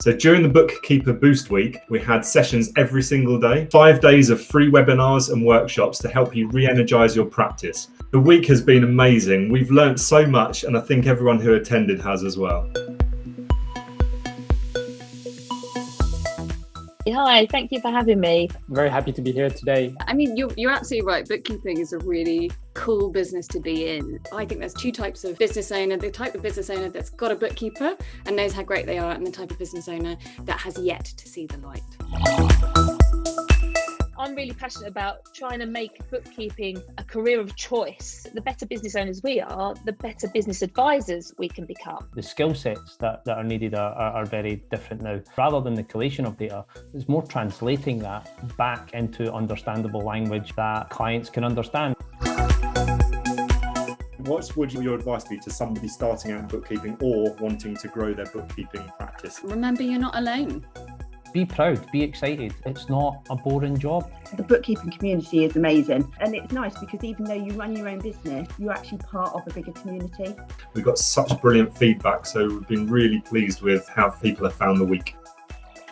So during the Bookkeeper Boost Week, we had sessions every single day, 5 days of free webinars and workshops to help you re-energise your practice. The week has been amazing. We've learnt so much, and I think everyone who attended has as well. Hi, thank you for having me. I'm very happy to be here today. I mean, you're absolutely right. Bookkeeping is a really cool business to be in. I think there's two types of business owner: the type of business owner that's got a bookkeeper and knows how great they are, and the type of business owner that has yet to see the light. I'm really passionate about trying to make bookkeeping a career of choice. The better business owners we are, the better business advisors we can become. The skill sets that are needed are very different now. Rather than the collation of data, it's more translating that back into understandable language that clients can understand. What would your advice be to somebody starting out in bookkeeping or wanting to grow their bookkeeping practice? Remember, you're not alone. Be proud, be excited. It's not a boring job. The bookkeeping community is amazing, and it's nice because even though you run your own business, you're actually part of a bigger community. We've got such brilliant feedback, so we've been really pleased with how people have found the week.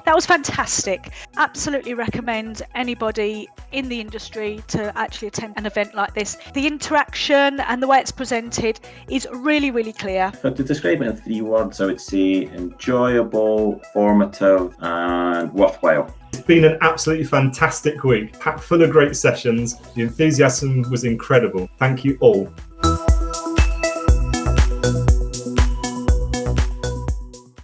That was fantastic. Absolutely recommend anybody in the industry to actually attend an event like this. The interaction and the way it's presented is really, really clear. If I had to describe it in 3 words, I would say enjoyable, formative and worthwhile. It's been an absolutely fantastic week, packed full of great sessions. The enthusiasm was incredible. Thank you all.